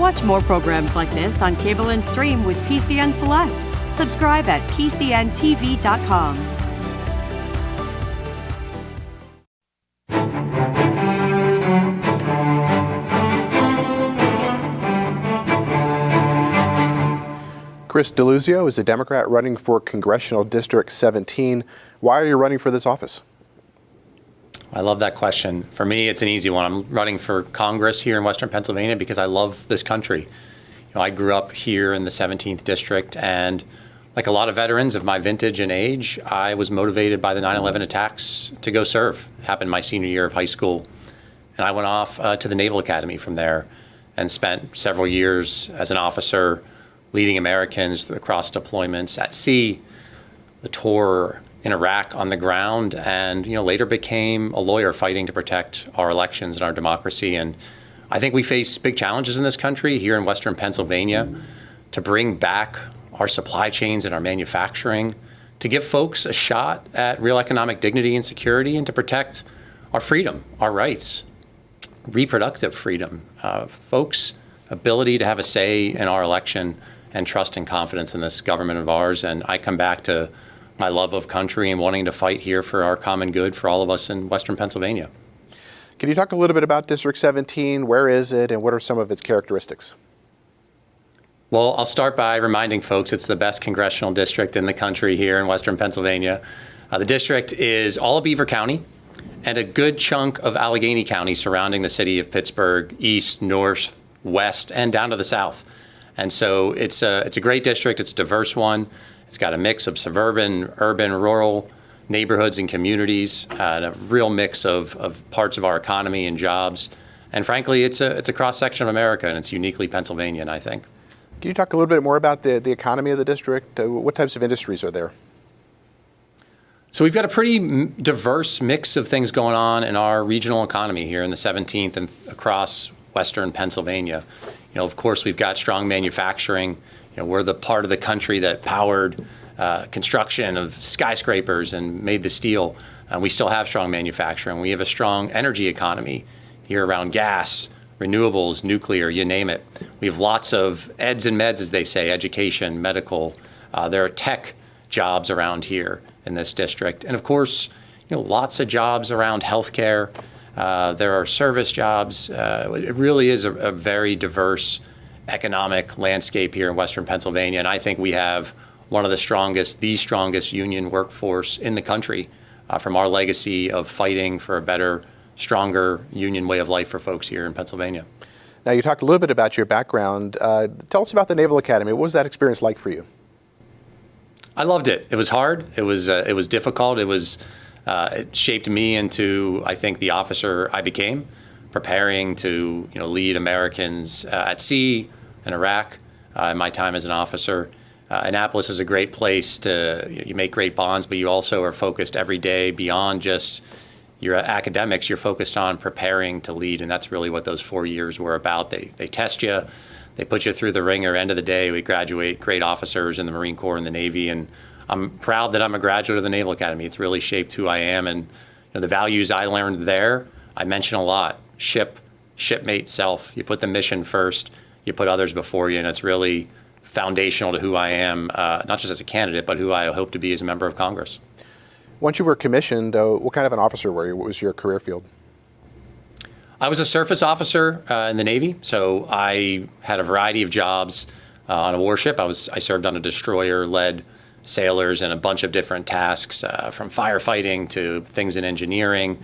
Watch more programs like this on cable and stream with PCN Select. Subscribe at PCNTV.com. Chris Deluzio is a Democrat running for Congressional District 17. Why are you running for this office? I love that question. For me, it's an easy one. I'm running for Congress here in Western Pennsylvania because I love this country. I grew up here in the 17th District, and like a lot of veterans of my vintage and age, I was motivated by the 9/11 attacks to go serve. It happened my senior year of high school, and I went off to the Naval Academy from there and spent several years as an officer leading Americans across deployments at sea, the tour in Iraq on the ground, and later became a lawyer fighting to protect our elections and our democracy. And I think we face big challenges in this country here in Western Pennsylvania to bring back our supply chains and our manufacturing, to give folks a shot at real economic dignity and security, and to protect our freedom, our rights, reproductive freedom, folks' ability to have a say in our election, and trust and confidence in this government of ours. And I come back to my love of country and wanting to fight here for our common good for all of us in Western Pennsylvania. Can you talk a little bit about District 17? Where is it, and what are some of its characteristics? Well, I'll start by reminding folks it's the best congressional district in the country here in Western Pennsylvania. The district is all of Beaver County and a good chunk of Allegheny County surrounding the city of Pittsburgh, east, north, west, and down to the south. And so it's a great district. It's a diverse one. It's got a mix of suburban, urban, rural neighborhoods and communities, and a real mix of parts of our economy and jobs. And frankly, it's a cross-section of America, and it's uniquely Pennsylvanian, I think. Can you talk a little bit more about the economy of the district? What types of industries are there? So we've got a pretty diverse mix of things going on in our regional economy here in the 17th and across Western Pennsylvania. Of course, we've got strong manufacturing. We're the part of the country that powered construction of skyscrapers and made the steel. We still have strong manufacturing. We have a strong energy economy here around gas, renewables, nuclear, you name it. We have lots of eds and meds, as they say, education, medical. There are tech jobs around here in this district. And of course, lots of jobs around healthcare. There are service jobs. It really is a very diverse economic landscape here in Western Pennsylvania. And I think we have one of the strongest union workforce in the country from our legacy of fighting for a better, stronger union way of life for folks here in Pennsylvania. Now, you talked a little bit about your background. Tell us about the Naval Academy. What was that experience like for you? I loved it. It was hard. It was difficult. It shaped me into, I think, the officer I became, preparing to lead Americans at sea in Iraq in my time as an officer. Annapolis is a great place you make great bonds, but you also are focused every day beyond just your academics. You're focused on preparing to lead, and that's really what those 4 years were about. They test you, they put you through the ringer. End of the day, we graduate great officers in the Marine Corps and the Navy, and I'm proud that I'm a graduate of the Naval Academy. It's really shaped who I am, and the values I learned there, I mention a lot. Shipmate, self. You put the mission first, you put others before you, and it's really foundational to who I am, not just as a candidate, but who I hope to be as a member of Congress. Once you were commissioned, what kind of an officer were you? What was your career field? I was a surface officer in the Navy, so I had a variety of jobs on a warship. I served on a destroyer, led sailors in a bunch of different tasks, from firefighting to things in engineering,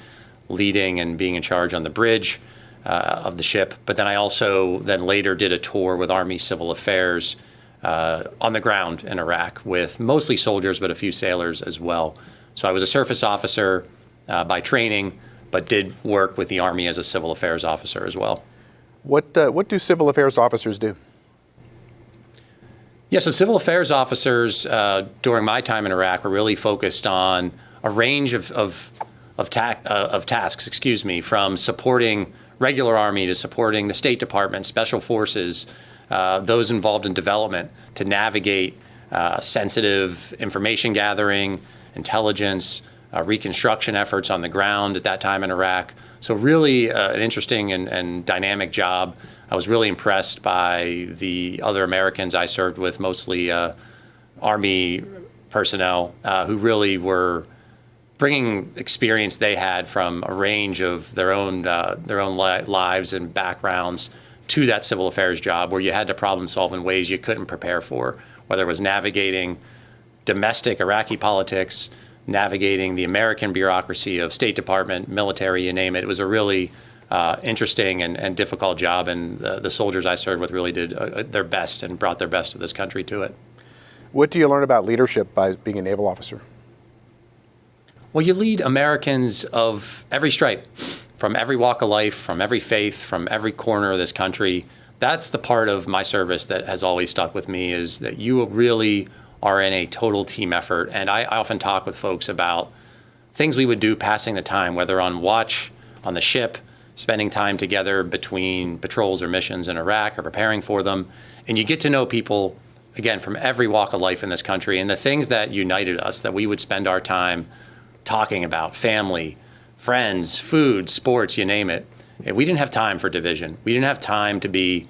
leading and being in charge on the bridge of the ship. But then I also later did a tour with Army Civil Affairs on the ground in Iraq with mostly soldiers, but a few sailors as well. So I was a surface officer by training, but did work with the Army as a civil affairs officer as well. What do civil affairs officers do? Yeah, so civil affairs officers during my time in Iraq were really focused on a range of tasks, from supporting regular Army to supporting the State Department, Special Forces, those involved in development to navigate sensitive information gathering, intelligence, reconstruction efforts on the ground at that time in Iraq. So really an interesting and dynamic job. I was really impressed by the other Americans I served with, mostly Army personnel, who really were bringing experience they had from a range of their own lives and backgrounds to that civil affairs job, where you had to problem solve in ways you couldn't prepare for, whether it was navigating domestic Iraqi politics, navigating the American bureaucracy of State Department, military, you name it. It was a really interesting and difficult job, and the soldiers I served with really did their best and brought their best to this country to it. What do you learn about leadership by being a naval officer? Well, you lead Americans of every stripe, from every walk of life, from every faith, from every corner of this country. That's the part of my service that has always stuck with me, is that you really are in a total team effort. And I often talk with folks about things we would do passing the time, whether on watch, on the ship, spending time together between patrols or missions in Iraq or preparing for them. And you get to know people, again, from every walk of life in this country. And the things that united us, that we would spend our time talking about, family, friends, food, sports, you name it. And we didn't have time for division. We didn't have time to be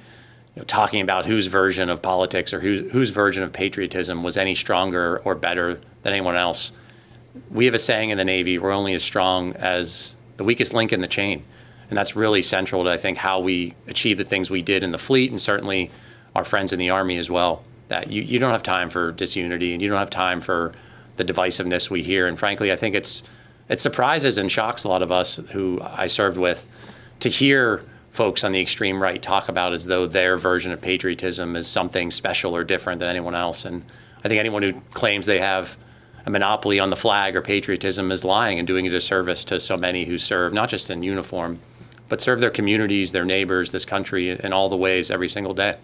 talking about whose version of politics or whose version of patriotism was any stronger or better than anyone else. We have a saying in the Navy, we're only as strong as the weakest link in the chain. And that's really central to, I think, how we achieve the things we did in the fleet, and certainly our friends in the Army as well. That you don't have time for disunity, and you don't have time for the divisiveness we hear. And frankly, I think it surprises and shocks a lot of us who I served with to hear folks on the extreme right talk about as though their version of patriotism is something special or different than anyone else. And I think anyone who claims they have a monopoly on the flag or patriotism is lying and doing a disservice to so many who serve, not just in uniform, but serve their communities, their neighbors, this country in all the ways every single day.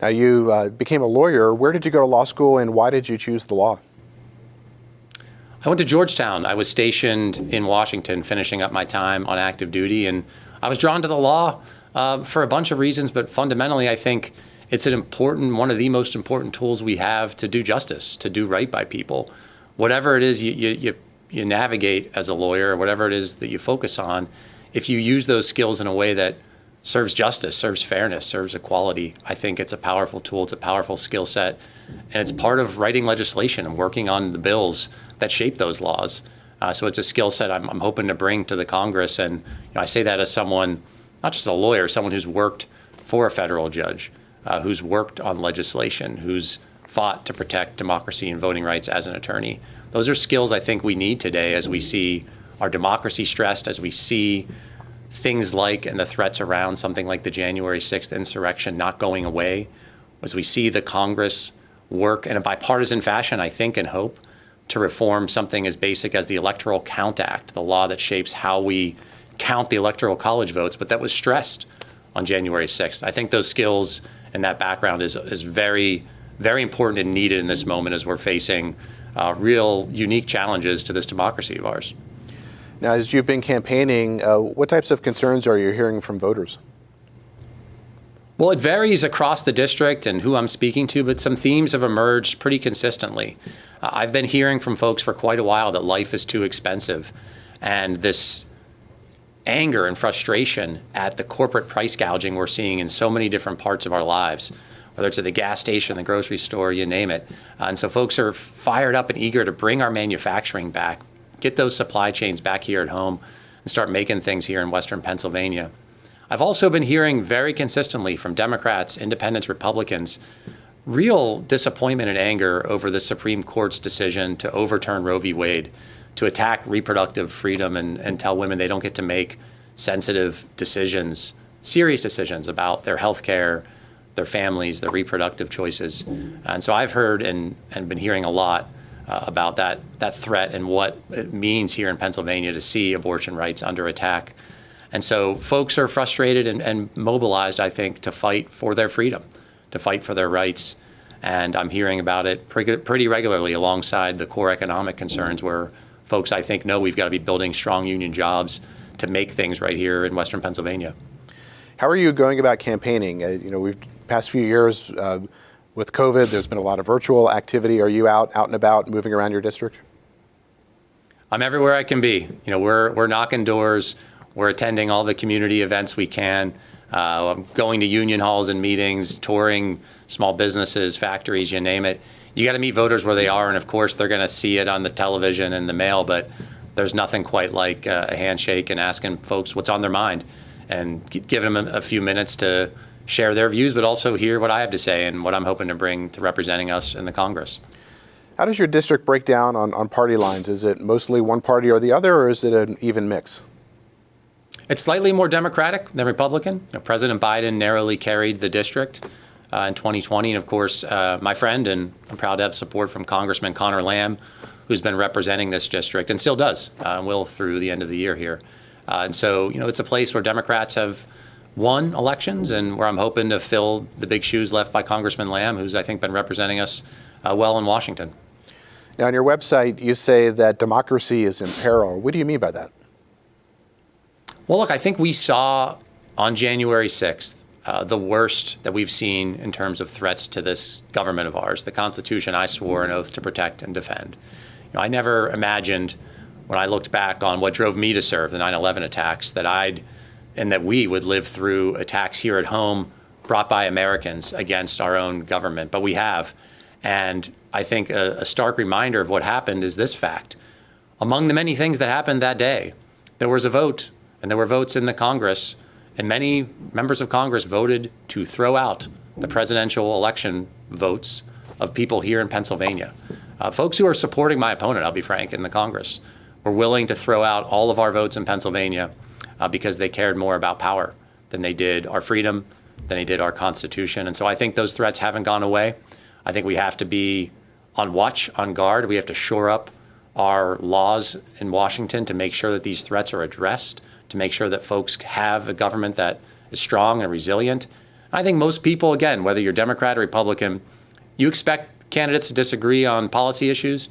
Now, you became a lawyer. Where did you go to law school, and why did you choose the law? I went to Georgetown. I was stationed in Washington, finishing up my time on active duty, and I was drawn to the law for a bunch of reasons, but fundamentally, I think it's one of the most important tools we have to do justice, to do right by people. Whatever it is you navigate as a lawyer, or whatever it is that you focus on, if you use those skills in a way that serves justice, serves fairness, serves equality, I think it's a powerful tool, it's a powerful skill set, and it's part of writing legislation and working on the bills that shape those laws. So it's a skill set I'm hoping to bring to the Congress. And I say that as someone, not just a lawyer, someone who's worked for a federal judge, who's worked on legislation, who's fought to protect democracy and voting rights as an attorney. Those are skills I think we need today as we see our democracy stressed, as we see things like and the threats around something like the January 6th insurrection not going away, as we see the Congress work in a bipartisan fashion, I think and hope, to reform something as basic as the Electoral Count Act, the law that shapes how we count the Electoral College votes, but that was stressed on January 6th. I think those skills and that background is very, very important and needed in this moment as we're facing real unique challenges to this democracy of ours. Now, as you've been campaigning, what types of concerns are you hearing from voters? Well, it varies across the district and who I'm speaking to, but some themes have emerged pretty consistently. I've been hearing from folks for quite a while that life is too expensive, and this anger and frustration at the corporate price gouging we're seeing in so many different parts of our lives, whether it's at the gas station, the grocery store, you name it. And so folks are fired up and eager to bring our manufacturing back, get those supply chains back here at home, and start making things here in Western Pennsylvania. I've also been hearing very consistently from Democrats, independents, Republicans, real disappointment and anger over the Supreme Court's decision to overturn Roe v. Wade, to attack reproductive freedom and tell women they don't get to make sensitive decisions, serious decisions about their health care, their families, their reproductive choices. And so I've heard and been hearing a lot about that threat and what it means here in Pennsylvania to see abortion rights under attack. And so folks are frustrated and mobilized, I think, to fight for their freedom, to fight for their rights. And I'm hearing about it pretty regularly alongside the core economic concerns where folks, I think, know we've got to be building strong union jobs to make things right here in Western Pennsylvania. How are you going about campaigning? We've past few years with COVID, there's been a lot of virtual activity. Are you out and about, moving around your district? I'm everywhere I can be. We're knocking doors. We're attending all the community events we can. I'm going to union halls and meetings, touring small businesses, factories, you name it. You got to meet voters where they are, and of course they're going to see it on the television and the mail, but there's nothing quite like a handshake and asking folks what's on their mind and giving them a few minutes to share their views, but also hear what I have to say and what I'm hoping to bring to representing us in the Congress. How does your district break down on party lines? Is it mostly one party or the other, or is it an even mix? It's slightly more Democratic than Republican. President Biden narrowly carried the district in 2020. And of course, my friend, and I'm proud to have support from Congressman Connor Lamb, who's been representing this district and still does, will through the end of the year here. And so, it's a place where Democrats have won elections and where I'm hoping to fill the big shoes left by Congressman Lamb, who's, I think, been representing us well in Washington. Now, on your website, you say that democracy is in peril. What do you mean by that? Well, look, I think we saw on January 6th the worst that we've seen in terms of threats to this government of ours, the Constitution I swore an oath to protect and defend. I never imagined when I looked back on what drove me to serve, the 9/11 attacks, that we would live through attacks here at home brought by Americans against our own government. But we have. And I think a stark reminder of what happened is this fact. Among the many things that happened that day, there was a vote. And there were votes in the Congress, and many members of Congress voted to throw out the presidential election votes of people here in Pennsylvania. Folks who are supporting my opponent, I'll be frank, in the Congress, were willing to throw out all of our votes in Pennsylvania because they cared more about power than they did our freedom, than they did our Constitution. And so I think those threats haven't gone away. I think we have to be on watch, on guard. We have to shore up our laws in Washington to make sure that these threats are addressed, to make sure that folks have a government that is strong and resilient. I think most people, again, whether you're Democrat or Republican, you expect candidates to disagree on policy issues.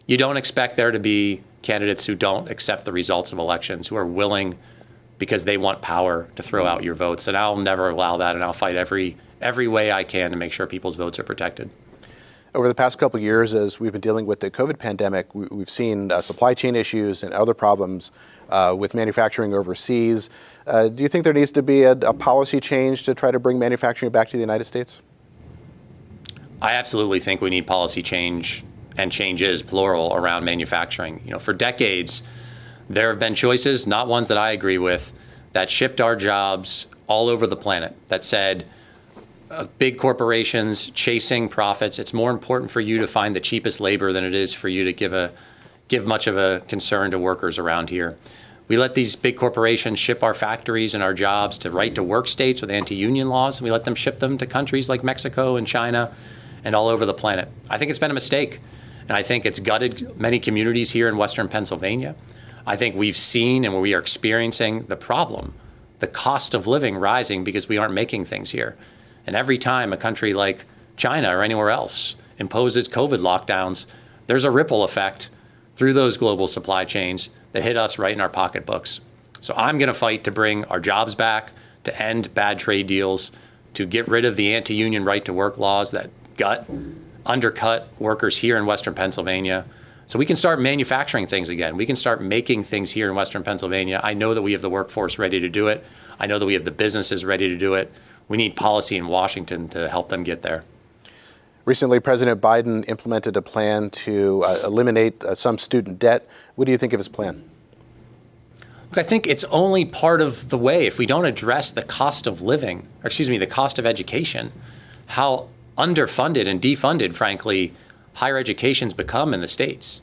You don't expect there to be candidates who don't accept the results of elections, who are willing, because they want power, to throw out your votes. And I'll never allow that, and I'll fight every way I can to make sure people's votes are protected. Over the past couple of years, as we've been dealing with the COVID pandemic, we've seen supply chain issues and other problems with manufacturing overseas. Do you think there needs to be a policy change to try to bring manufacturing back to the United States? I absolutely think we need policy change, and changes, plural, around manufacturing. For decades, there have been choices, not ones that I agree with, that shipped our jobs all over the planet, that said, big corporations chasing profits, it's more important for you to find the cheapest labor than it is for you to give much of a concern to workers around here. We let these big corporations ship our factories and our jobs to right-to-work states with anti-union laws, and we let them ship them to countries like Mexico and China and all over the planet. I think it's been a mistake, and I think it's gutted many communities here in Western Pennsylvania. I think we've seen and we are experiencing the problem, the cost of living rising because we aren't making things here. And every time a country like China or anywhere else imposes COVID lockdowns, there's a ripple effect through those global supply chains that hit us right in our pocketbooks. So I'm going to fight to bring our jobs back, to end bad trade deals, to get rid of the anti-union right-to-work laws that undercut workers here in Western Pennsylvania. So we can start manufacturing things again. We can start making things here in Western Pennsylvania. I know that we have the workforce ready to do it. I know that we have the businesses ready to do it. We need policy in Washington to help them get there. Recently, President Biden implemented a plan to eliminate some student debt. What do you think of his plan? Look, I think it's only part of the way. If we don't address the cost of living, the cost of education, how underfunded and defunded, frankly, higher education's become in the States,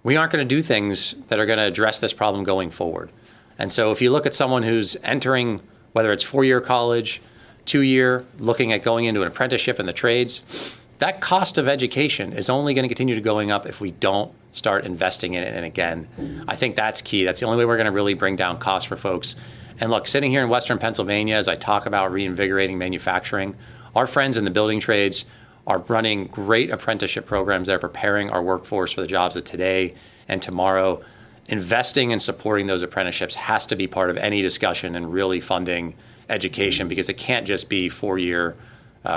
we aren't going to do things that are going to address this problem going forward. And so if you look at someone who's entering, whether it's 4-year college, 2-year, looking at going into an apprenticeship in the trades, that cost of education is only going to continue to going up if we don't start investing in it. And again, I think that's key. That's the only way we're going to really bring down costs for folks. And look, sitting here in Western Pennsylvania, as I talk about reinvigorating manufacturing, our friends in the building trades are running great apprenticeship programs that are preparing our workforce for the jobs of today and tomorrow. Investing and supporting those apprenticeships has to be part of any discussion and really funding education, because it can't just be 4-year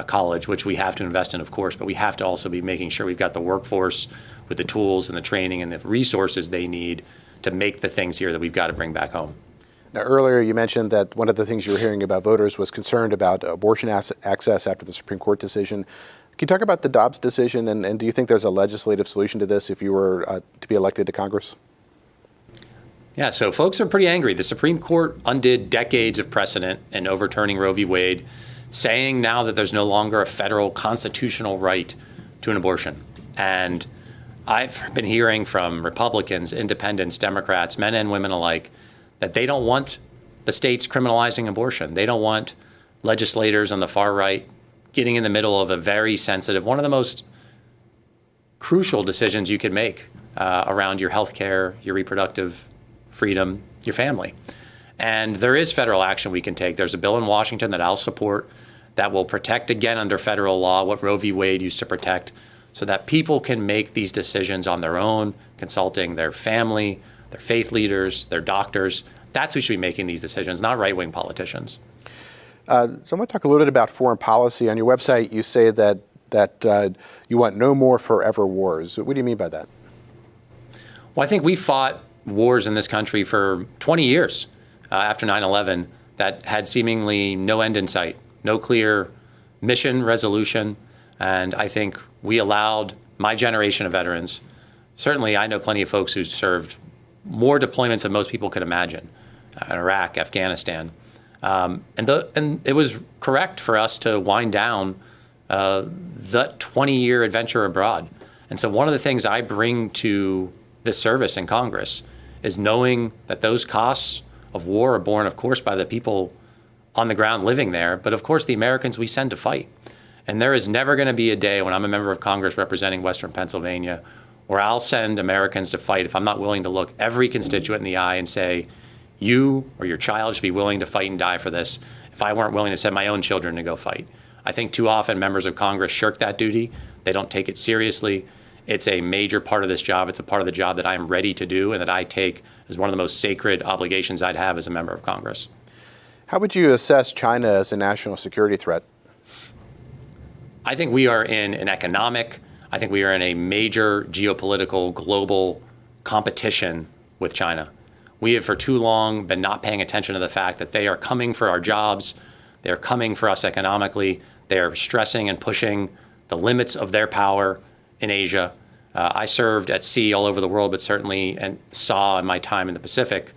college, which we have to invest in, of course, but we have to also be making sure we've got the workforce with the tools and the training and the resources they need to make the things here that we've got to bring back home. Now, earlier you mentioned that one of the things you were hearing about voters was concerned about abortion access after the Supreme Court decision. Can you talk about the Dobbs decision, and do you think there's a legislative solution to this if you were to be elected to Congress? Yeah, so folks are pretty angry. The Supreme Court undid decades of precedent in overturning Roe v. Wade, saying now that there's no longer a federal constitutional right to an abortion. And I've been hearing from Republicans, independents, Democrats, men and women alike, that they don't want the states criminalizing abortion. They don't want legislators on the far right getting in the middle of a very sensitive, one of the most crucial decisions you can make around your health care, your reproductive freedom, your family. And there is federal action we can take. There's a bill in Washington that I'll support that will protect, again, under federal law, what Roe v. Wade used to protect, so that people can make these decisions on their own, consulting their family, their faith leaders, their doctors. That's who should be making these decisions, not right-wing politicians. So I want to talk a little bit about foreign policy. On your website, you say that you want no more forever wars. What do you mean by that? Well, I think we fought wars in this country for 20 years after 9/11 that had seemingly no end in sight, no clear mission, resolution. And I think we allowed my generation of veterans, certainly I know plenty of folks who served more deployments than most people could imagine, in Iraq, Afghanistan. And it was correct for us to wind down the 20-year adventure abroad. And so one of the things I bring to this service in Congress is knowing that those costs of war are borne, of course, by the people on the ground living there, but of course the Americans we send to fight. And there is never going to be a day when I'm a member of Congress representing Western Pennsylvania where I'll send Americans to fight if I'm not willing to look every constituent in the eye and say, you or your child should be willing to fight and die for this, if I weren't willing to send my own children to go fight. I think too often members of Congress shirk that duty. They don't take it seriously. It's a major part of this job. It's a part of the job that I'm ready to do and that I take as one of the most sacred obligations I'd have as a member of Congress. How would you assess China as a national security threat? I think we are in an economic, I think we are in a major geopolitical global competition with China. We have for too long been not paying attention to the fact that they are coming for our jobs. They're coming for us economically. They are stressing and pushing the limits of their power in Asia. I served at sea all over the world, but certainly and saw in my time in the Pacific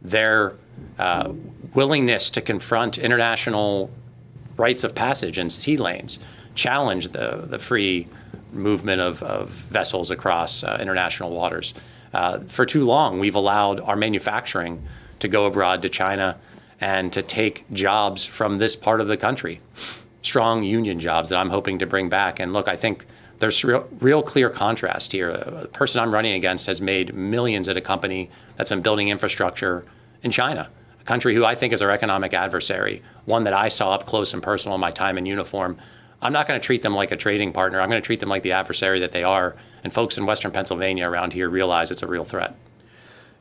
their willingness to confront international rights of passage and sea lanes, challenge the free movement of vessels across international waters. For too long, we've allowed our manufacturing to go abroad to China and to take jobs from this part of the country, strong union jobs that I'm hoping to bring back. And look, I think there's real clear contrast here. The person I'm running against has made millions at a company that's been building infrastructure in China, a country who I think is our economic adversary, one that I saw up close and personal in my time in uniform. I'm not going to treat them like a trading partner. I'm going to treat them like the adversary that they are. And folks in Western Pennsylvania around here realize it's a real threat.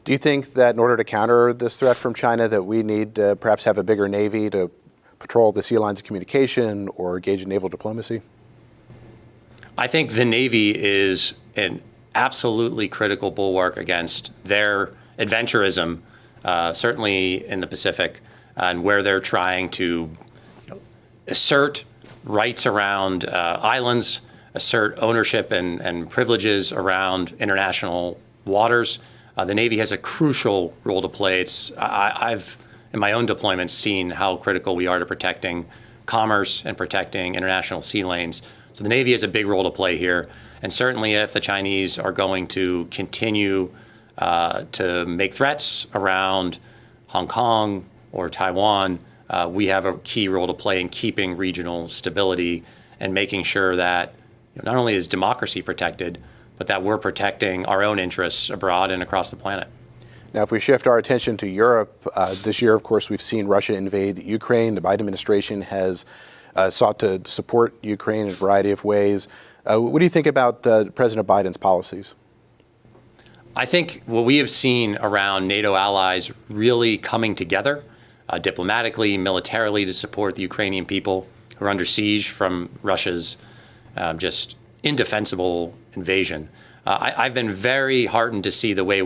Do you think that in order to counter this threat from China that we need to perhaps have a bigger Navy to patrol the sea lines of communication or engage in naval diplomacy? I think the Navy is an absolutely critical bulwark against their adventurism, certainly in the Pacific, and where they're trying to assert rights around islands, assert ownership and privileges around international waters. The Navy has a crucial role to play. I've, in my own deployments, seen how critical we are to protecting commerce and protecting international sea lanes. So the Navy has a big role to play here. And certainly if the Chinese are going to continue to make threats around Hong Kong or Taiwan, we have a key role to play in keeping regional stability and making sure that not only is democracy protected, but that we're protecting our own interests abroad and across the planet. Now, if we shift our attention to Europe, this year, of course, we've seen Russia invade Ukraine. The Biden administration has sought to support Ukraine in a variety of ways. What do you think about President Biden's policies? I think what we have seen around NATO allies really coming together diplomatically, militarily to support the Ukrainian people who are under siege from Russia's just indefensible invasion. I've been very heartened to see the way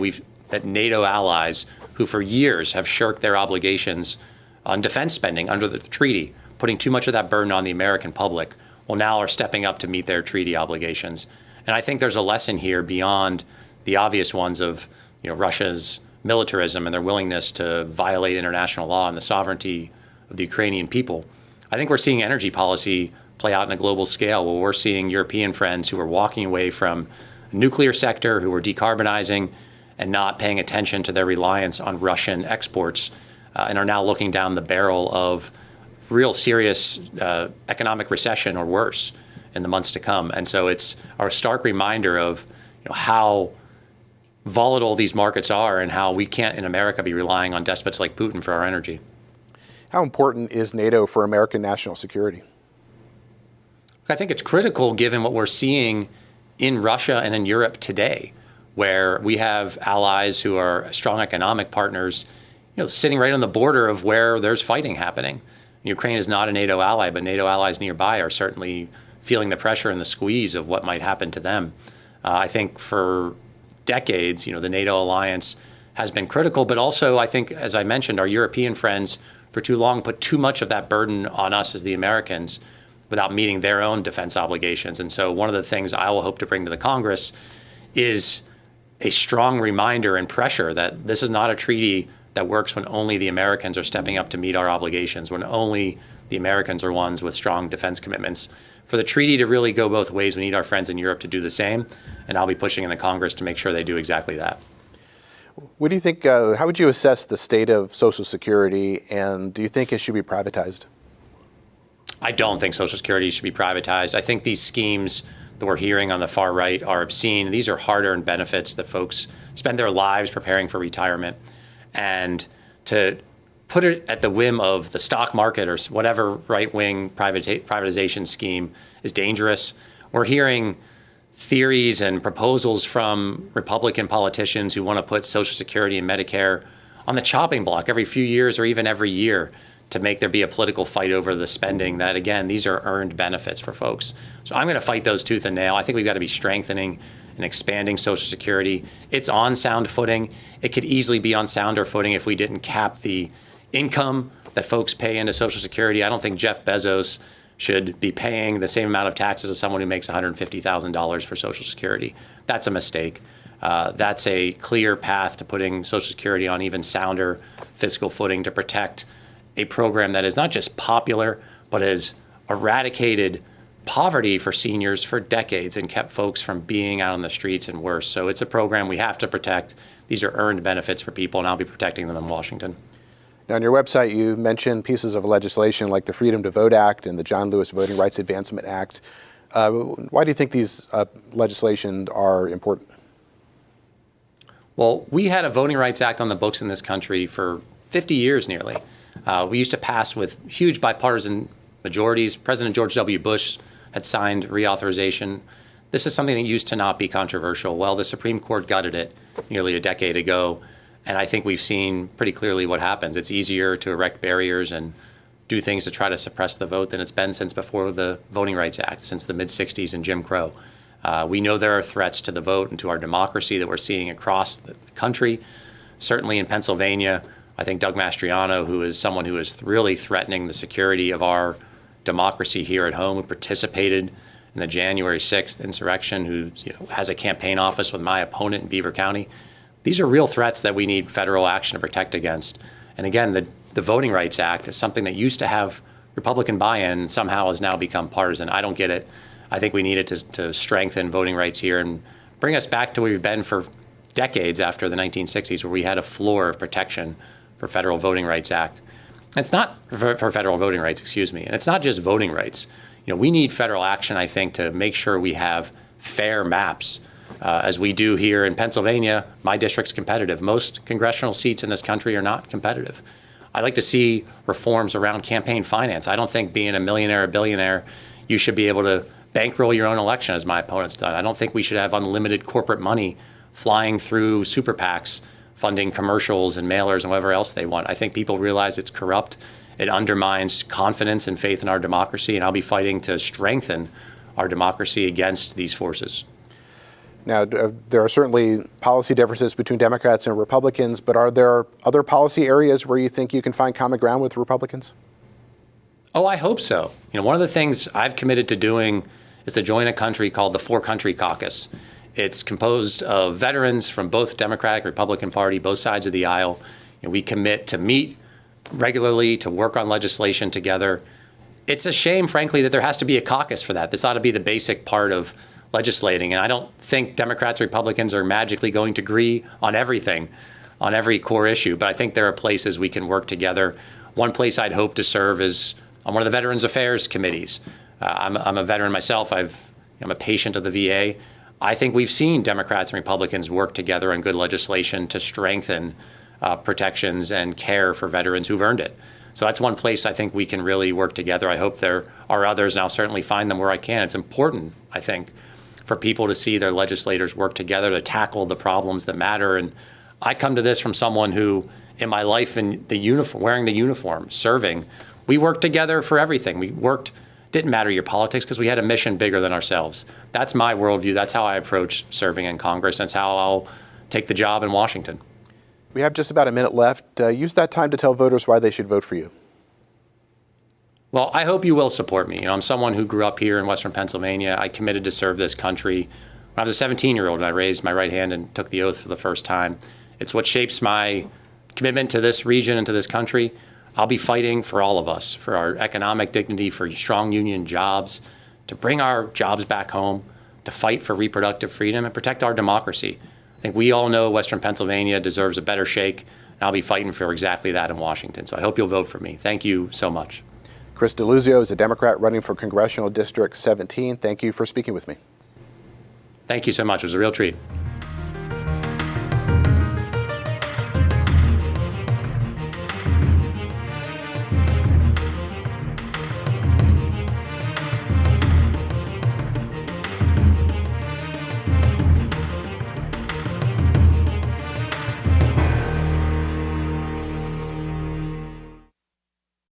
that NATO allies, who for years have shirked their obligations on defense spending under the treaty, putting too much of that burden on the American public, well, now are stepping up to meet their treaty obligations. And I think there's a lesson here beyond the obvious ones of Russia's militarism and their willingness to violate international law and the sovereignty of the Ukrainian people. I think we're seeing energy policy play out on a global scale, where we're seeing European friends who are walking away from the nuclear sector, who are decarbonizing and not paying attention to their reliance on Russian exports, and are now looking down the barrel of real serious economic recession or worse in the months to come. And so it's our stark reminder of how volatile these markets are and how we can't in America be relying on despots like Putin for our energy. How important is NATO for American national security? I think it's critical given what we're seeing in Russia and in Europe today, where we have allies who are strong economic partners, sitting right on the border of where there's fighting happening. Ukraine is not a NATO ally, but NATO allies nearby are certainly feeling the pressure and the squeeze of what might happen to them. I think for decades, the NATO alliance has been critical, but also I think, as I mentioned, our European friends for too long put too much of that burden on us as the Americans without meeting their own defense obligations. And so one of the things I will hope to bring to the Congress is a strong reminder and pressure that this is not a treaty that works when only the Americans are stepping up to meet our obligations, when only the Americans are ones with strong defense commitments. For the treaty to really go both ways, we need our friends in Europe to do the same, and I'll be pushing in the Congress to make sure they do exactly that. What do you think, how would you assess the state of Social Security, and do you think it should be privatized? I don't think Social Security should be privatized. I think these schemes that we're hearing on the far right are obscene. These are hard-earned benefits that folks spend their lives preparing for retirement. And to put it at the whim of the stock market or whatever right-wing privatization scheme is dangerous. We're hearing theories and proposals from Republican politicians who want to put Social Security and Medicare on the chopping block every few years or even every year to make there be a political fight over the spending that, again, these are earned benefits for folks. So I'm going to fight those tooth and nail. I think we've got to be strengthening and expanding Social Security. It's on sound footing. It could easily be on sounder footing if we didn't cap the income that folks pay into Social Security. I don't think Jeff Bezos should be paying the same amount of taxes as someone who makes $150,000 for Social Security. That's a mistake. That's a clear path to putting Social Security on even sounder fiscal footing to protect a program that is not just popular, but has eradicated poverty for seniors for decades and kept folks from being out on the streets and worse. So it's a program we have to protect. These are earned benefits for people, and I'll be protecting them in Washington. Now, on your website, you mentioned pieces of legislation like the Freedom to Vote Act and the John Lewis Voting Rights Advancement Act. Why do you think these legislation are important? Well, we had a Voting Rights Act on the books in this country for 50 years nearly. We used to pass with huge bipartisan majorities. President George W. Bush had signed reauthorization. This is something that used to not be controversial. Well, the Supreme Court gutted it nearly a decade ago, and I think we've seen pretty clearly what happens. It's easier to erect barriers and do things to try to suppress the vote than it's been since before the Voting Rights Act, since the mid-'60s and Jim Crow. We know there are threats to the vote and to our democracy that we're seeing across the country. Certainly in Pennsylvania, I think Doug Mastriano, who is someone who is really threatening the security of our democracy here at home, who participated in the January 6th insurrection, who has a campaign office with my opponent in Beaver County. These are real threats that we need federal action to protect against. And again, the Voting Rights Act is something that used to have Republican buy-in and somehow has now become partisan. I don't get it. I think we need it to strengthen voting rights here and bring us back to where we've been for decades after the 1960s, where we had a floor of protection for Federal Voting Rights Act. It's not for federal voting rights, excuse me. And it's not just voting rights. We need federal action, I think, to make sure we have fair maps, as we do here in Pennsylvania. My district's competitive. Most congressional seats in this country are not competitive. I'd like to see reforms around campaign finance. I don't think being a millionaire or billionaire, you should be able to bankroll your own election, as my opponent's done. I don't think we should have unlimited corporate money flying through super PACs, funding commercials and mailers and whatever else they want. I think people realize it's corrupt It undermines confidence and faith in our democracy, and I'll be fighting to strengthen our democracy against these forces. Now, there are certainly policy differences between Democrats and Republicans, but are there other policy areas where you think you can find common ground with Republicans? Oh, I hope so. One of the things I've committed to doing is to join a country called the Four Country Caucus. It's composed of veterans from both Democratic, Republican Party, both sides of the aisle. We commit to meet regularly, to work on legislation together. It's a shame, frankly, that there has to be a caucus for that. This ought to be the basic part of legislating. And I don't think Democrats, Republicans are magically going to agree on everything, on every core issue. But I think there are places we can work together. One place I'd hope to serve is on one of the Veterans Affairs committees. I'm a veteran myself. I'm a patient of the VA. I think we've seen Democrats and Republicans work together on good legislation to strengthen protections and care for veterans who've earned it. So that's one place I think we can really work together. I hope there are others, and I'll certainly find them where I can. It's important, I think, for people to see their legislators work together to tackle the problems that matter. And I come to this from someone who, in my life in the uniform, wearing the uniform, serving, we worked together for everything. Didn't matter your politics because we had a mission bigger than ourselves. That's my worldview. That's how I approach serving in Congress. That's how I'll take the job in Washington. We have just about a minute left. Use that time to tell voters why they should vote for you. Well, I hope you will support me. I'm someone who grew up here in Western Pennsylvania. I committed to serve this country when I was a 17-year-old and I raised my right hand and took the oath for the first time. It's what shapes my commitment to this region and to this country. I'll be fighting for all of us, for our economic dignity, for strong union jobs, to bring our jobs back home, to fight for reproductive freedom and protect our democracy. I think we all know Western Pennsylvania deserves a better shake, and I'll be fighting for exactly that in Washington. So I hope you'll vote for me. Thank you so much. Chris Deluzio is a Democrat running for Congressional District 17. Thank you for speaking with me. Thank you so much. It was a real treat.